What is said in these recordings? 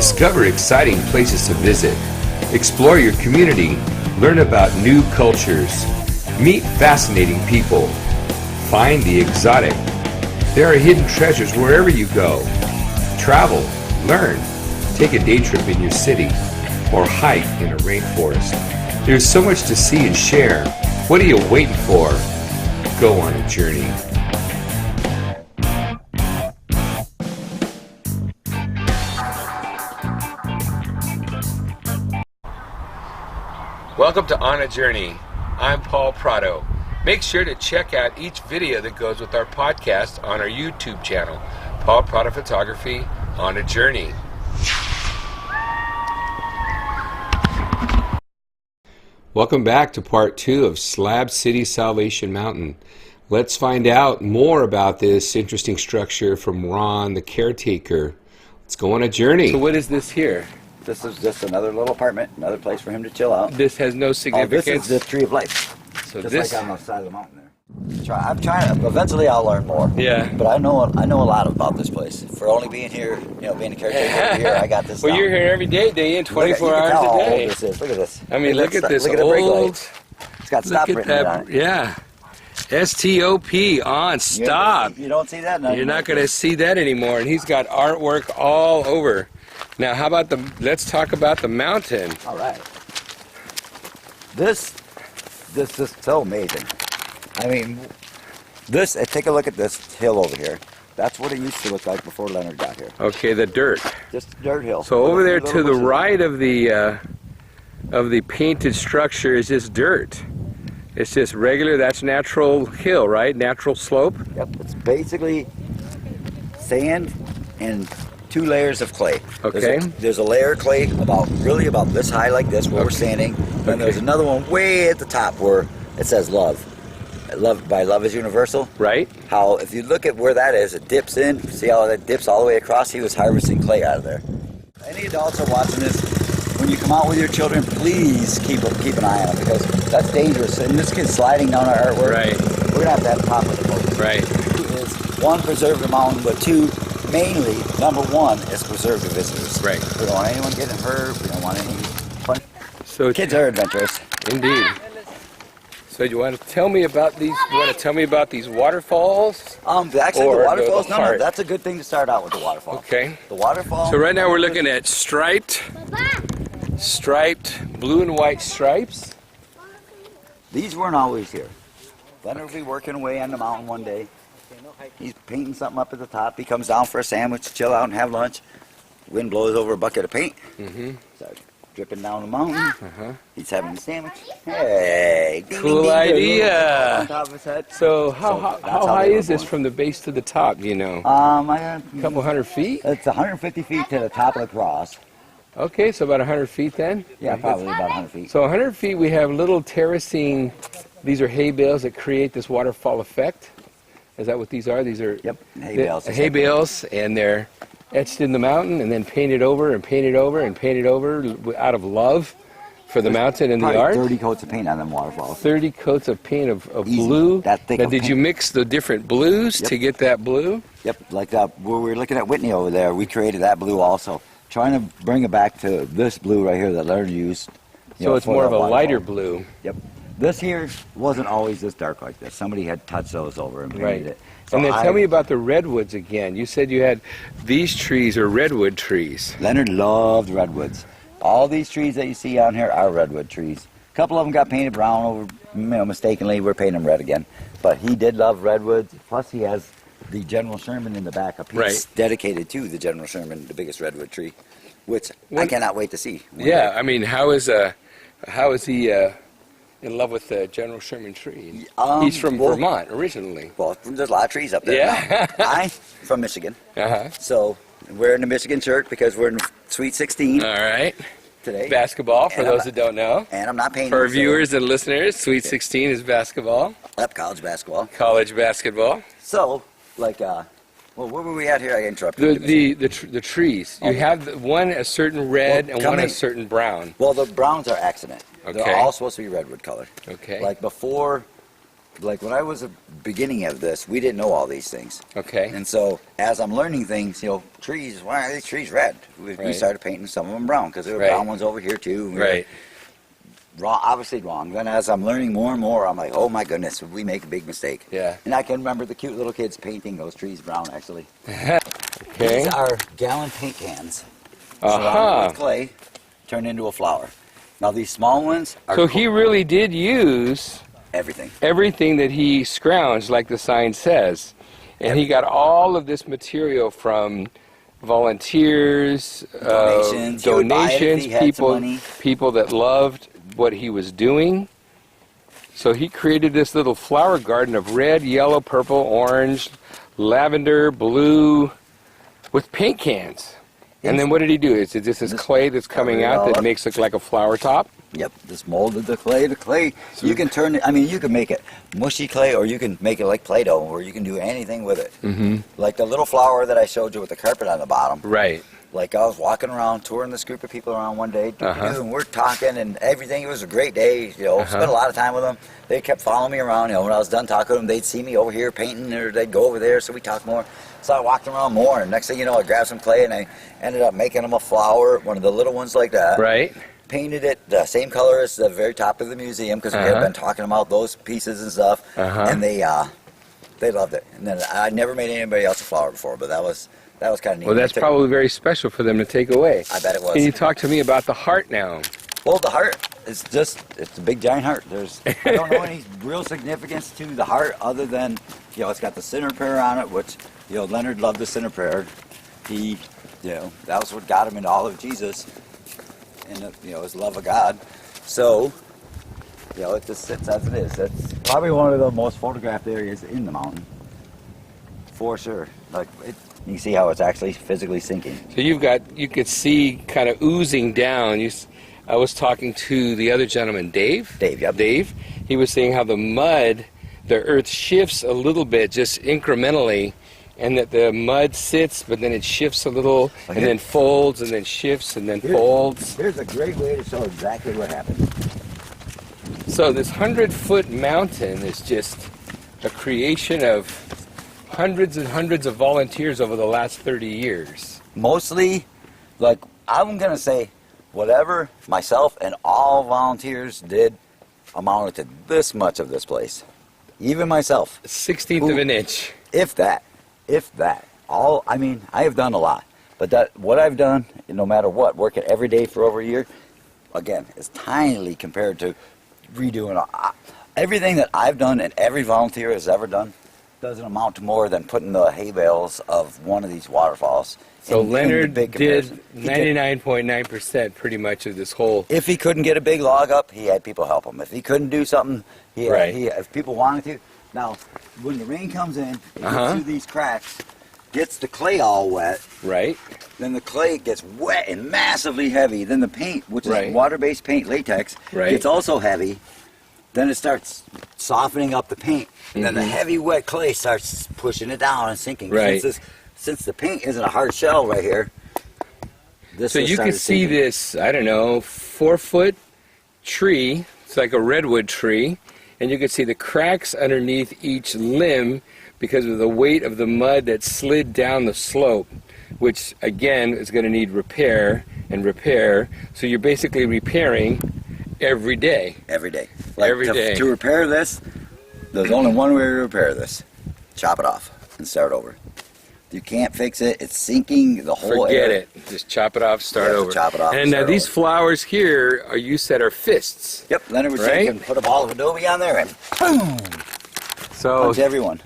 Discover exciting places to visit. Explore your community. Learn about new cultures. Meet fascinating people. Find the exotic. There are hidden treasures wherever you go. Travel, learn, take a day trip in your city, or hike in a rainforest. There's so much to see and share. What are you waiting for? Go on a journey. Welcome to On a Journey. I'm Paul Prado. Make sure to check out each video that goes with our podcast on our YouTube channel, Paul Prado Photography on a Journey. Welcome back to part 2 of Slab City Salvation Mountain. Let's find out more about this interesting structure from Ron, the caretaker. Let's go on a journey. So what is this here? This is just another little apartment, another place for him to chill out. This has no significance? Oh, this is the Tree of Life. So just this... like on the side of the mountain there. I'm trying to, eventually I'll learn more. Yeah. But I know a lot about this place. For only being here, being a caretaker here, I got this Well, down. you're here every day in, 24 hours a day. Look at how old this is. Look at this. I mean, look at this look at old... It's got stop written on it. Yeah. S-T-O-P, on, stop. You don't see that now. You're not going to see that anymore. And he's got artwork all over. Now, how about let's talk about the mountain. All right. This is so amazing. I mean, take a look at this hill over here. That's what it used to look like before Leonard got here. Okay, the dirt. Just a dirt hill. So over there to the right of the painted structure is just dirt. It's just regular, that's natural hill, right? Natural slope? Yep, it's basically sand and 2 layers of clay. Okay. There's a layer of clay about this high like this where we're standing. And there's another one way at the top where it says love. Love is universal. Right. How if you look at where that is, it dips in. See how that dips all the way across? He was harvesting clay out of there. Any adults are watching this, when you come out with your children, please keep an eye on them because that's dangerous. And this kid's sliding down our artwork. Right. We're going to have top of the boat. Right. Is 1, preserve the mountain, but 2, mainly, number 1 is preserve the visitors. Right. We don't want anyone getting hurt. We don't want any fun. So kids are adventurous. Indeed. So you want to tell me about these? You want to tell me about these waterfalls? Actually, the waterfalls. No, that's a good thing to start out with the waterfall. Okay. The waterfall. So right now we're looking at striped blue and white stripes. These weren't always here. Leonard will be working away on the mountain one day. He's painting something up at the top. He comes down for a sandwich, chill out and have lunch. Wind blows over a bucket of paint. Starts dripping down the mountain. He's having a sandwich. Hey, cool idea. On top of his head. So how high is this from the base to the top? Do you know? A couple hundred feet. It's 150 feet to the top of the cross. Okay, so about 100 feet then? Yeah, probably about 100 feet. So 100 feet, we have little terracing. These are hay bales that create this waterfall effect. Is that what these are? These are hay bales. Hay bales, and they're etched in the mountain and then painted over and painted over and painted over out of love for the mountain and the art. 30 coats of paint on them waterfalls. 30 coats of paint of blue. That thick. Now, did you mix the different blues to get that blue? Yep, like that. Where we were looking at Whitney over there, we created that blue also. Trying to bring it back to this blue right here that Leonard used. So it's more of a lighter blue. Yep. This here wasn't always this dark like this. Somebody had touched those over and painted it. So and then tell me about the redwoods again. You said you had these trees are redwood trees. Leonard loved redwoods. All these trees that you see on here are redwood trees. A couple of them got painted brown over, mistakenly. We're painting them red again. But he did love redwoods. Plus he has the General Sherman in the back up here. It's dedicated to the General Sherman, the biggest redwood tree, which I cannot wait to see. Yeah, I mean, how is he in love with the General Sherman tree? He's from Vermont originally. Well, there's a lot of trees up there. Yeah. I'm from Michigan. So we're in the Michigan shirt because we're in Sweet 16. All right. Today. Basketball, for those that don't know. And I'm not painting. For our viewers and listeners, Sweet 16 is basketball. Yep, college basketball. College basketball. So, well, where were we at here? I interrupted. The trees. You have one a certain red and one a certain brown. Well, the browns are accident. Okay. They're all supposed to be redwood color. Okay. Like before like when I was at the beginning of this, we didn't know all these things. Okay. And so as I'm learning things, you know, trees, why are these trees red? We started painting some of them brown because there were brown ones over here too. Right. Wrong, obviously wrong. Then as I'm learning more and more, I'm like, oh my goodness, we make a big mistake. Yeah. And I can remember the cute little kids painting those trees brown, actually. Okay. These are gallon paint cans. Surrounded with clay, turned into a flower. Now these small ones are So he really did use everything that he scrounged, like the sign says. And he got all of this material from volunteers, donations, people that loved what he was doing. So he created this little flower garden of red, yellow, purple, orange, lavender, blue, with paint cans. And then what did he do? Is it just this clay that's coming out that makes it like a flower top? Yep, just molded the clay. The clay, you can turn it, I mean, you can make it mushy clay, or you can make it like Play-Doh, or you can do anything with it. Mm-hmm. Like the little flower that I showed you with the carpet on the bottom. Right. Like I was walking around, touring this group of people around one day, and we're talking and everything. It was a great day, you know, spent a lot of time with them. They kept following me around, you know, when I was done talking to them, they'd see me over here painting, or they'd go over there, so we talked more. So I walked around more, and next thing you know, I grabbed some clay, and I ended up making them a flower, one of the little ones like that. Right. Painted it the same color as the very top of the museum, because we had been talking about those pieces and stuff, and they loved it. And then I never made anybody else a flower before, but that was kind of neat. Well, that's probably very special for them to take away. I bet it was. Can you talk to me about the heart now? Well, the heart is it's a big giant heart. I don't know any real significance to the heart other than, you know, it's got the sinner prayer on it, which, you know, Leonard loved the sinner prayer. He, you know, that was what got him into all of Jesus and, you know, his love of God. So, you know, it just sits as it is. It's probably one of the most photographed areas in the mountain, for sure. Like, you can see how it's actually physically sinking. So you could see kind of oozing down. I was talking to the other gentleman, Dave. Dave, yep. Dave. He was saying how the earth shifts a little bit, just incrementally, and that the mud sits, but then it shifts a little, and then folds, and then shifts, and then folds. Here's a great way to show exactly what happened. So this 100-foot mountain is just a creation of hundreds and hundreds of volunteers over the last 30 years. Mostly, like, I'm going to say, whatever myself and all volunteers did amounted to this much of this place. Even myself. 1/16 of an inch. If that. I mean, I have done a lot. But what I've done, no matter what, working every day for over a year, again, is tiny compared to redoing everything that I've done and every volunteer has ever done. Doesn't amount to more than putting the hay bales of one of these waterfalls. So Leonard did 99.9% pretty much of this whole. If he couldn't get a big log up, he had people help him. If he couldn't do something, if people wanted to. Now, when the rain comes in, it gets through these cracks, gets the clay all wet. Right. Then the clay gets wet and massively heavy. Then the paint, which is water-based paint, latex, gets also heavy. Then it starts softening up the paint. And then the heavy, wet clay starts pushing it down and sinking. Right. Since the paint isn't a hard shell right here, so you can see this, I don't know, 4-foot tree. It's like a redwood tree. And you can see the cracks underneath each limb because of the weight of the mud that slid down the slope, which, again, is going to need repair and repair. So you're basically repairing every day. Every day. To repair this, there's only one way to repair this. Chop it off and start over. You can't fix it. It's sinking the whole area. Forget it. Just chop it off, start over. Chop it off. And now these flowers here, you said, are fists. Yep. Leonard would take and put a ball of adobe on there and boom. So punch everyone.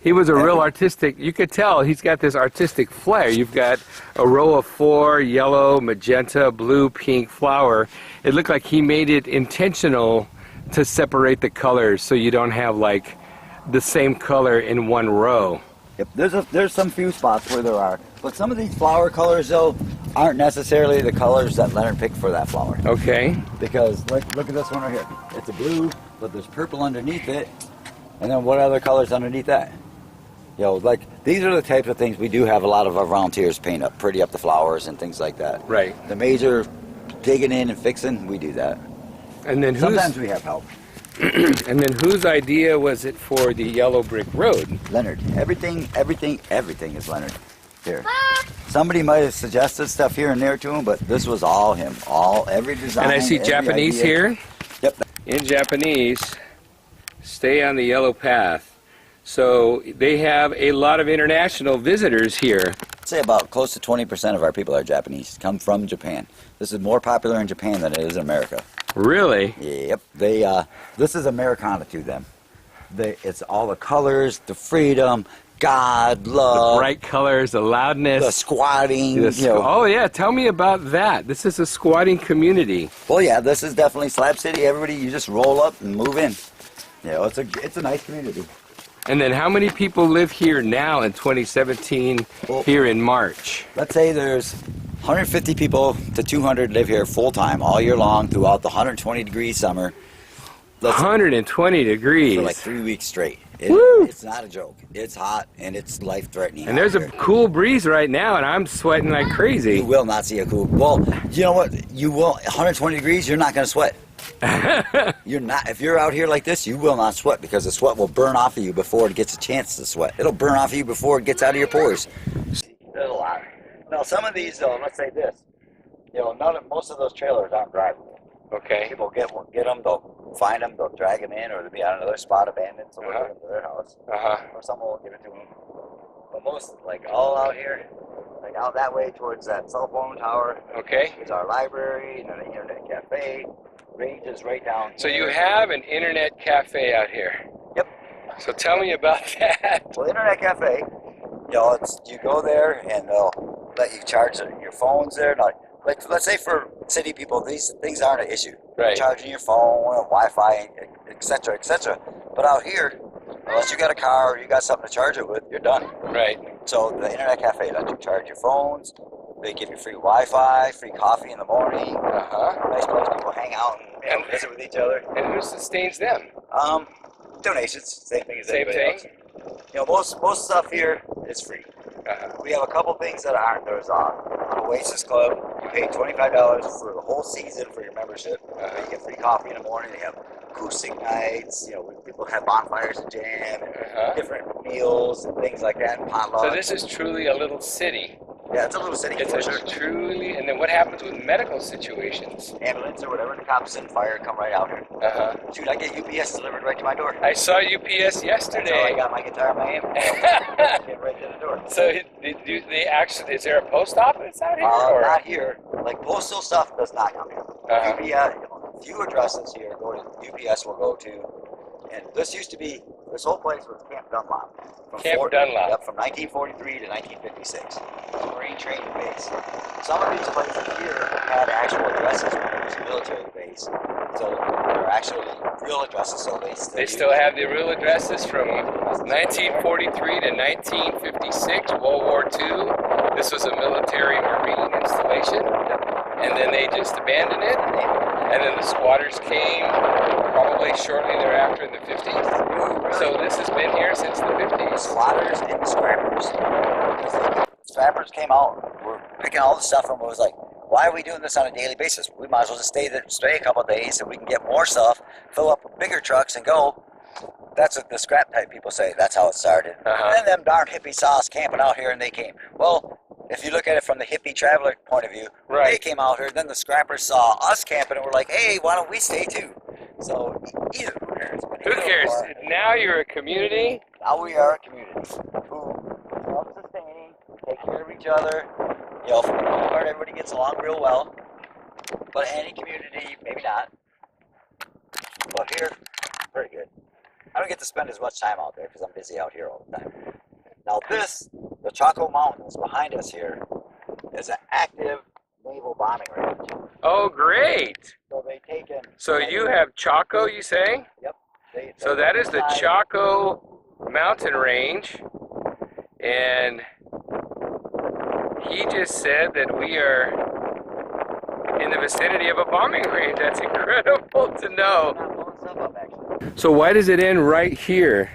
He was a real artistic. You could tell he's got this artistic flair. You've got a row of 4 yellow, magenta, blue, pink flower. It looked like he made it intentional to separate the colors so you don't have like the same color in one row. Yep, there's some few spots where there are, but some of these flower colors though aren't necessarily the colors that Leonard picked for that flower. Okay. Because look at this one right here. It's a blue, but there's purple underneath it, and then what other colors underneath that? You know, like these are the types of things we do have a lot of our volunteers paint up, pretty up the flowers and things like that. Right. The major digging in and fixing, we do that. And then sometimes we have help. And then whose idea was it for the yellow brick road? Leonard. Everything is Leonard here. Somebody might have suggested stuff here and there to him, but this was all him. Every design. And I see every Japanese idea. here. Yep. In Japanese, stay on the yellow path. So they have a lot of international visitors here. I'd say about close to 20% of our people are Japanese, come from Japan. This is more popular in Japan than it is in America. Really? Yep. This is Americana to them. It's all the colors, the freedom, God, love. The bright colors, the loudness. The squatting. Oh yeah, tell me about that. This is a squatting community. Well, yeah, this is definitely Slab City. Everybody, you just roll up and move in. It's a nice community. And then how many people live here now in 2017, here in March? Let's say there's 150 people to 200 live here full time all year long throughout the 120-degree summer. 120 degrees. For like 3 weeks straight. Woo! It's not a joke. It's hot and it's life-threatening. And there's a cool breeze right now, and I'm sweating like crazy. You will not see a cool. Well, you know what? You will. 120 degrees. You're not going to sweat. You're not. If you're out here like this, you will not sweat because the sweat will burn off of you before it gets a chance to sweat. It'll burn off of you before it gets out of your pores. There's a lot. Now, some of these, let's say this. Most of those trailers aren't drivable. Okay. People get them, they'll find them, they'll drag them in, or they'll be on another spot abandoned, so they'll get them to their house. Or someone will give it to them. But most, like all out here, like out that way towards that cell phone tower, okay, is our library and an internet cafe. Range is right down. So you have an internet cafe out here. Yep. So tell me about that. Well, internet cafe, you go there and they'll let you charge your phones there. Now, like, let's say for city people, these things aren't an issue. Right. Charging your phone, Wi-Fi, etc., etc. But out here, unless you got a car or you got something to charge it with, you're done. Right. So the internet cafe lets you charge your phones. They give you free Wi-Fi, free coffee in the morning. Nice place people hang out and visit with each other. And who sustains them? Donations, same thing as Same anybody thing. else. Most stuff here is free. We have a couple things that aren't. There's Oasis Club. You pay $25 for the whole season for your membership. You get free coffee in the morning. They have acoustic nights. People have bonfires and jam and different meals and things like that. And potluck. So this is truly a little city. Yeah, it's a little city. It's truly. And then what happens with medical situations? Ambulance or whatever, the cops and fire come right out here. Shoot, I get UPS delivered right to my door. I saw UPS yesterday. So I got my guitar and my amp. Get right to the door. So do they actually? Is there a post office out here? Or? Not here. Like postal stuff does not come here. UPS, few addresses here go to UPS will go to, and this whole place was Camp Dunlop. Dunlop. Yep, from 1943 to 1956. Marine training base. Some of these places here had actual addresses when it was a military base. So they're actually real addresses. So they still have the real addresses from 1943 to 1956, World War II. This was a military marine installation. And then they just abandoned it. And then the squatters came probably shortly thereafter in the 50s. So this has been here since the 50s. Squatters and the scrappers. Scrappers came out, were picking all the stuff, and was like, why are we doing this on a daily basis? We might as well just stay a couple of days so we can get more stuff, fill up bigger trucks, and go. That's what the scrap type people say. That's how it started. And then them darn hippies saw us camping out here, and they came. Well, if you look at it from the hippie traveler point of view, they came out here, then the scrappers saw us camping, and were like, hey, why don't we stay too? So, either, who cares? Who cares? Now you're a community. Now we are a community who self-sustaining, take care of each other. For the most part, everybody gets along real well. But any community, maybe not. But here, very good. I don't get to spend as much time out there because I'm busy out here all the time. Now the Chaco Mountains behind us here, is an active naval bombing range. Oh, great! So they take in. So you have Chaco, you say? Yep. So that is the Chaco mountain range, and he just said that we are in the vicinity of a bombing range. That's incredible to know. So why does it end right here?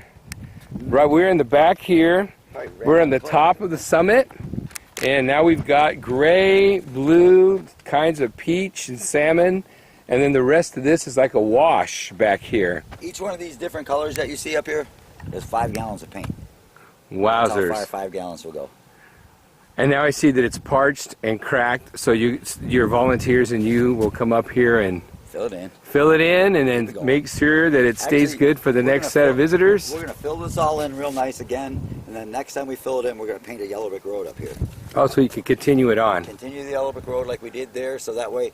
Right, we're in the back here. We're on the top of the summit, and now we've got gray, blue, kinds of peach and salmon, And then the rest of this is like a wash back here. Each one of these different colors that you see up here is 5 gallons of paint. That's how far Wowzers. 5 gallons will go. And now I see that it's parched and cracked, so your volunteers and you will come up here and Fill it in. and then make sure that it stays Actually, good for the next set of visitors. We're going to fill this all in real nice again, and then next time we fill it in, we're going to paint a yellow brick road up here. Oh, so you can continue it on. Continue the yellow brick road like we did there, so that way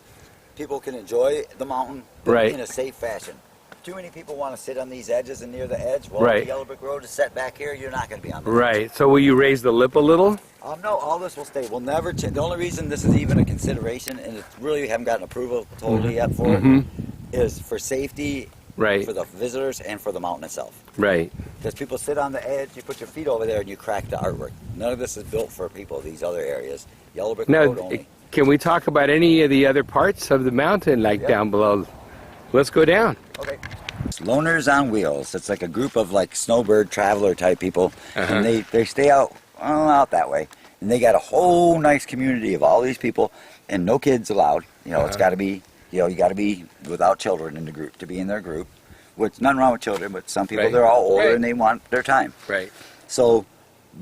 people can enjoy the mountain Right. in a safe fashion. Too many people want to sit on these edges and near the edge. Well, Right. the yellow brick road is set back here. You're not going to be on the Right. So will you raise the lip a little? No, all this will stay. We'll never change. The only reason this is even a consideration, and it really haven't gotten approval totally yet for it, is for safety, Right. for the visitors, and for the mountain itself. Right. Because people sit on the edge, you put your feet over there, and you crack the artwork. None of this is built for people, these other areas. Yellow brick Now, road only. can we talk about any of the other parts of the mountain, like down below? Let's go down. Okay. Loners on Wheels. It's like a group of like snowbird traveler type people, and they stay out that way, and they got a whole nice community of all these people, and no kids allowed. You know, it's got to be, you got to be without children in the group to be in their group. Which nothing wrong with children, but some people they're all older and they want their time. Right. So,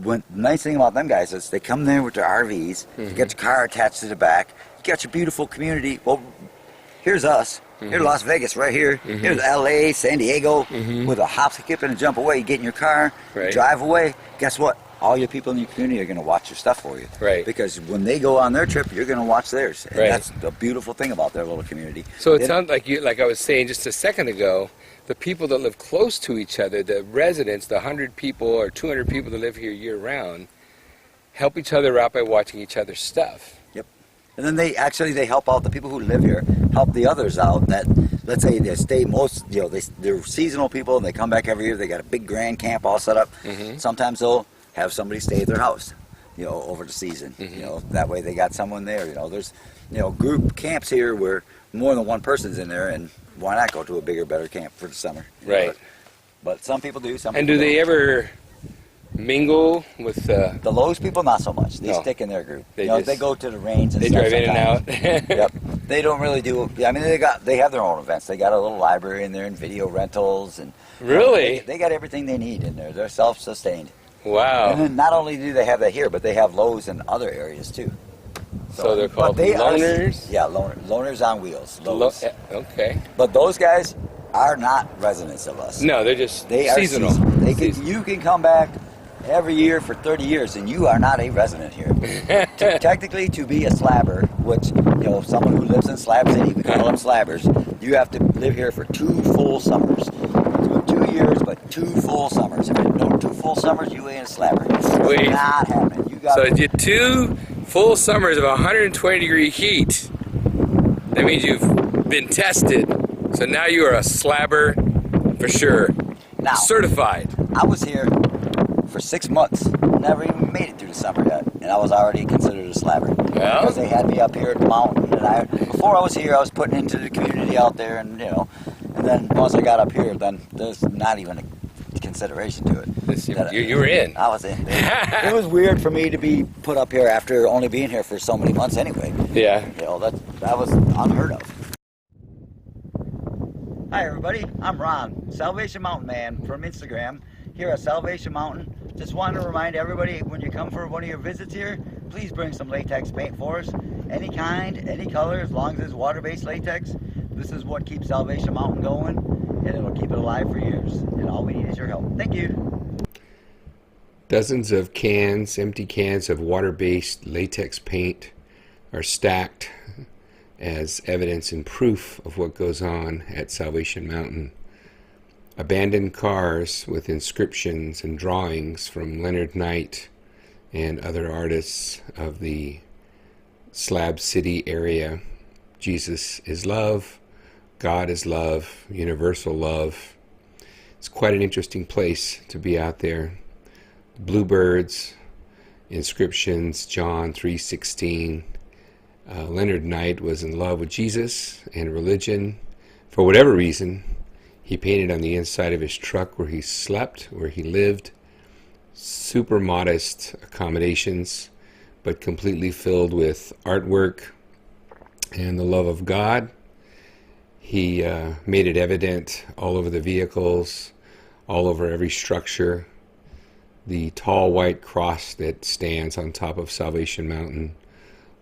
the nice thing about them guys is they come there with their RVs. You get your car attached to the back. You got your beautiful community. Well, here's us. Here's Las Vegas right here. Here's LA, San Diego, with a hop, skip, and a jump away. You get in your car, drive away. Guess what? All your people in your community are going to watch your stuff for you. Right. Because when they go on their trip, you're going to watch theirs. And that's the beautiful thing about their little community. So it sounds like like I was saying just a second ago, the people that live close to each other, the residents, the 100 people or 200 people that live here year round, help each other out by watching each other's stuff. Yep. And then they help out the people who live here, help the others out that, let's say they stay they're seasonal people and they come back every year. They got a big grand camp all set up. Sometimes they'll have somebody stay at their house, over the season. That way they got someone there. There's, group camps here where more than one person's in there, and why not go to a bigger, better camp for the summer? Right. But some people do. Some and people do they don't. ever mingle with the Lowe's people? Not so much. They stick in their group. They go to the range and they stuff drive in and out. Yep. They don't really do. I mean, they have their own events. They got a little library in there and video rentals and. Really? They got everything they need in there. They're self-sustained. Wow. And then not only do they have that here, but they have Lowe's in other areas too. So they're called loners? Loners on Wheels. Okay. But those guys are not residents of us. No, they're just They seasonal. Are you can come back every year for 30 years and you are not a resident here. Technically, to be a slabber, which, someone who lives in Slab City, we call them slabbers, you have to live here for 2 full summers. So 2 years, but 2 full summers. If you don't 2 full summers, you ain't a slabber. Wait. It's not happening. So you did 2 full summers of 120-degree heat. That means you've been tested. So now you are a slabber for sure. Now, certified. I was here for 6 months. Never even made it through the summer yet. And I was already considered a slabber. Well, because they had me up here at the mountain. And before I was here, I was putting into the community out there. And, and then once I got up here, then there's not even a consideration to it. You were in. I was in. It was weird for me to be put up here after only being here for so many months anyway. Yeah. That was unheard of. Hi everybody, I'm Ron, Salvation Mountain Man from Instagram, here at Salvation Mountain. Just wanted to remind everybody, when you come for one of your visits here, please bring some latex paint for us. Any kind, any color, as long as it's water-based latex. This is what keeps Salvation Mountain going, and it'll keep it alive for years. And all we need is your help. Thank you. Dozens of empty cans of water-based latex paint are stacked as evidence and proof of what goes on at Salvation Mountain. Abandoned cars with inscriptions and drawings from Leonard Knight and other artists of the Slab City area. Jesus is love, God is love, universal love. It's quite an interesting place to be out there. Bluebirds, inscriptions, John 3:16. Leonard Knight was in love with Jesus and religion. For whatever reason, he painted on the inside of his truck where he slept, where he lived. Super modest accommodations, but completely filled with artwork and the love of God. He made it evident all over the vehicles, all over every structure. The tall white cross that stands on top of Salvation Mountain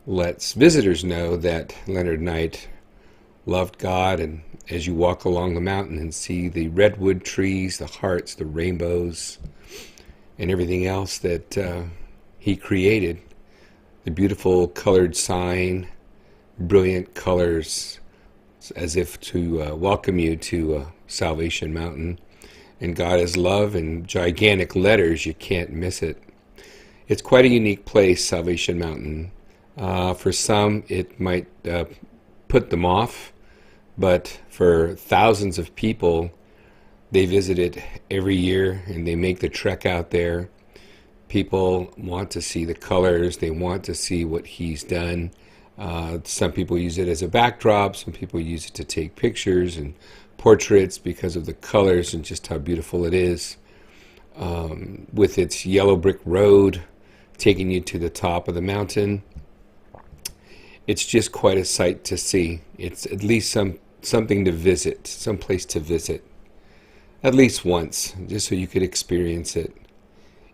lets visitors know that Leonard Knight loved God. And as you walk along the mountain and see the redwood trees, the hearts, the rainbows, and everything else that he created, the beautiful colored sign, brilliant colors, as if to welcome you to Salvation Mountain. And God is love in gigantic letters, you can't miss it. It's quite a unique place, Salvation Mountain. For some, it might put them off, but for thousands of people, they visit it every year and they make the trek out there. People want to see the colors, they want to see what he's done. Some people use it as a backdrop, some people use it to take pictures and portraits because of the colors and just how beautiful it is. With its yellow brick road taking you to the top of the mountain, it's just quite a sight to see. It's at least something to visit, some place to visit, at least once, just so you could experience it.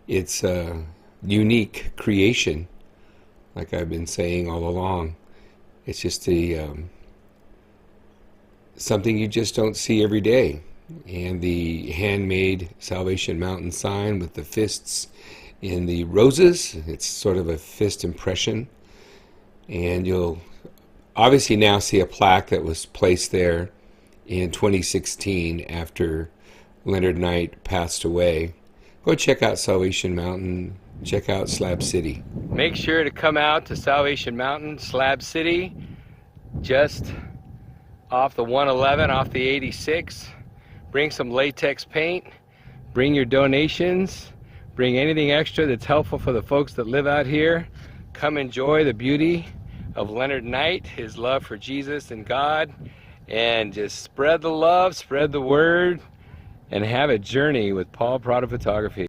It's a unique creation, like I've been saying all along. It's just something you just don't see every day. And the handmade Salvation Mountain sign with the fists in the roses, it's sort of a fist impression. And you'll obviously now see a plaque that was placed there in 2016 after Leonard Knight passed away. Go check out Salvation Mountain, check out Slab City. Make sure to come out to Salvation Mountain, Slab City, just off the 111, off the 86. Bring some latex paint, bring your donations, bring anything extra that's helpful for the folks that live out here. Come enjoy the beauty of Leonard Knight, his love for Jesus and God, and just spread the love, spread the word, and have a journey with PartII Photography.